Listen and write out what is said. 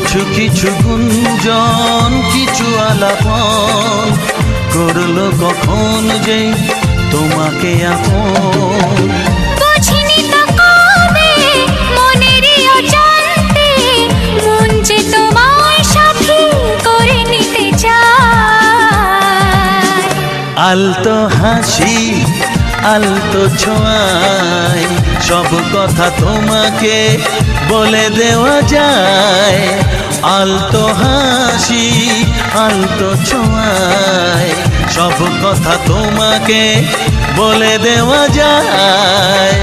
কিছু কিছু গুঞ্জন কিছু আলাপন করলো কখন যে তোমাকে আপন। বুঝিনি তো কবে মনেরই অজান্তে মন যে তোমায় সাথী করে নিতে চায়। আলতো হাসি আলতো ছোঁয়ায় সব কথা তোমাকে বলে দেওয়া যায়। আলতো হাসি আলতো ছোঁয়ায় সব কথা তোমাকে বলে দেওয়া যায়।